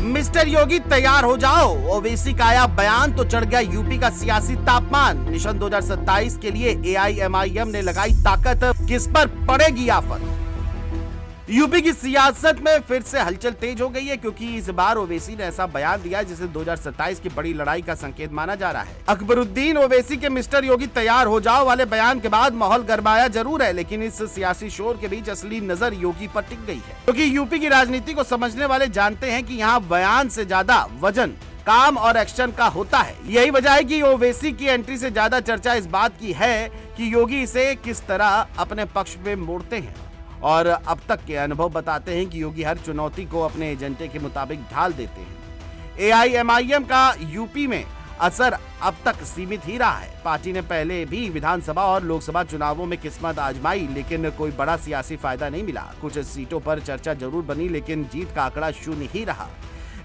Mister योगी तैयार हो जाओ, ओवैसी का आया बयान तो चढ़ गया यूपी का सियासी तापमान। मिशन 2027 के लिए एआईएमआईएम ने लगाई ताकत, किस पर पड़ेगी आफत। यूपी की सियासत में फिर से हलचल तेज हो गई है, क्योंकि इस बार ओवैसी ने ऐसा बयान दिया जिसे 2027 की बड़ी लड़ाई का संकेत माना जा रहा है। अकबरुद्दीन ओवैसी के मिस्टर योगी तैयार हो जाओ वाले बयान के बाद माहौल गरमाया जरूर है, लेकिन इस सियासी शोर के बीच असली नजर योगी पर टिक गई है, क्योंकि यूपी की राजनीति को समझने वाले जानते हैं कि यहाँ बयान से ज्यादा वजन काम और एक्शन का होता है। यही वजह है कि ओवैसी की एंट्री से ज्यादा चर्चा इस बात की है कि योगी इसे किस तरह अपने पक्ष में मोड़ते हैं, और अब तक के अनुभव बताते हैं कि योगी हर चुनौती को अपने एजेंडे के मुताबिक ढाल देते हैं। एआईएमआईएम का यूपी में असर अब तक सीमित ही रहा है। पार्टी ने पहले भी विधानसभा और लोकसभा चुनावों में किस्मत आजमाई, लेकिन कोई बड़ा सियासी फायदा नहीं मिला। कुछ सीटों पर चर्चा जरूर बनी, लेकिन जीत का आंकड़ा शून्य ही रहा।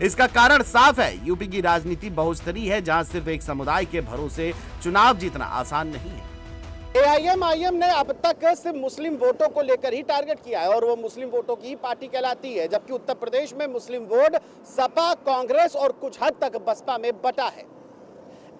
इसका कारण साफ है, यूपी की राजनीति बहुस्तरीय है, जहां सिर्फ एक समुदाय के भरोसे चुनाव जीतना आसान नहीं है। एआईएमआईएम ने अब तक सिर्फ मुस्लिम वोटों को लेकर ही टारगेट किया है और वो मुस्लिम वोटों की ही पार्टी कहलाती है, जबकि उत्तर प्रदेश में मुस्लिम वोट सपा, कांग्रेस और कुछ हद तक बसपा में बटा है।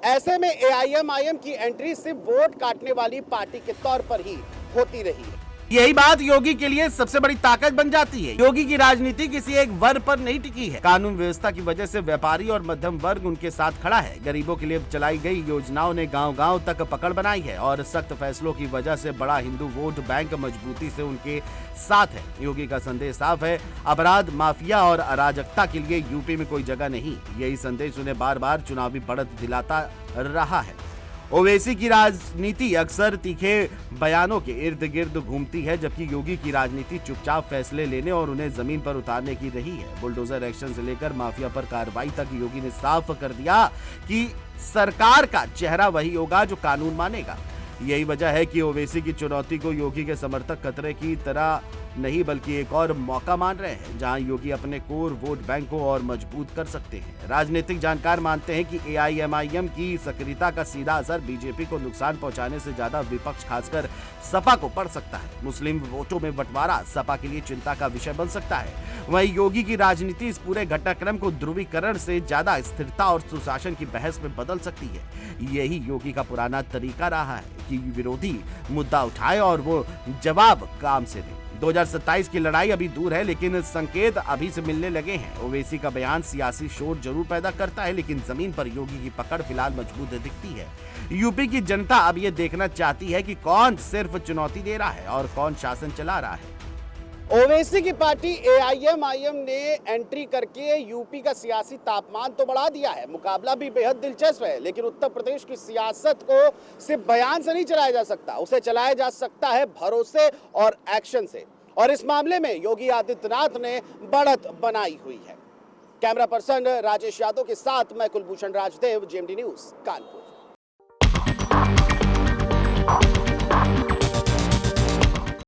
ऐसे में एआईएमआईएम की एंट्री सिर्फ वोट काटने वाली पार्टी के तौर पर ही होती रही है। यही बात योगी के लिए सबसे बड़ी ताकत बन जाती है। योगी की राजनीति किसी एक वर्ग पर नहीं टिकी है। कानून व्यवस्था की वजह से व्यापारी और मध्यम वर्ग उनके साथ खड़ा है। गरीबों के लिए चलाई गई योजनाओं ने गांव-गांव तक पकड़ बनाई है और सख्त फैसलों की वजह से बड़ा हिंदू वोट बैंक मजबूती से उनके साथ है। योगी का संदेश साफ है, अपराध, माफिया और अराजकता के लिए यूपी में कोई जगह नहीं। यही संदेश उन्हें बार बार चुनावी बढ़त दिलाता रहा है। ओवैसी की राजनीति अक्सर तीखे बयानों के इर्द गिर्द घूमती है, जबकि योगी की राजनीति चुपचाप फैसले लेने और उन्हें जमीन पर उतारने की रही है। बुलडोजर एक्शन से लेकर माफिया पर कार्रवाई तक योगी ने साफ कर दिया कि सरकार का चेहरा वही होगा जो कानून मानेगा। यही वजह है कि ओवैसी की चुनौती को योगी के समर्थक खतरे की तरह नहीं बल्कि एक और मौका मान रहे हैं, जहां योगी अपने कोर वोट बैंक को और मजबूत कर सकते हैं। राजनीतिक जानकार मानते हैं कि एआईएमआईएम की सक्रियता का सीधा असर बीजेपी को नुकसान पहुंचाने से ज्यादा विपक्ष खासकर सपा को पड़ सकता है। मुस्लिम वोटों में बंटवारा सपा के लिए चिंता का विषय बन सकता है। वहीं योगी की राजनीति इस पूरे घटनाक्रम को ध्रुवीकरण से ज्यादा स्थिरता और सुशासन की बहस में बदल सकती है। यही योगी का पुराना तरीका रहा है कि विरोधी मुद्दा उठाए और वो जवाब काम से दे। 2027 की लड़ाई अभी दूर है, लेकिन संकेत अभी से मिलने लगे हैं। ओवैसी का बयान सियासी शोर जरूर पैदा करता है, लेकिन जमीन पर योगी की पकड़ फिलहाल मजबूत दिखती है। यूपी की जनता अब ये देखना चाहती है कि कौन सिर्फ चुनौती दे रहा है और कौन शासन चला रहा है। ओवैसी की पार्टी एआईएमआईएम ने एंट्री करके यूपी का सियासी तापमान तो बढ़ा दिया है। मुकाबला भी बेहद दिलचस्प है, लेकिन उत्तर प्रदेश की सियासत को सिर्फ बयान से नहीं चलाया जा सकता, उसे चलाया जा सकता है भरोसे और एक्शन से। और इस मामले में योगी आदित्यनाथ ने बढ़त बनाई हुई है। कैमरा पर्सन राजेश यादव के साथ मैं कुलभूषण राजदेव, जेएमडी न्यूज, कानपुर।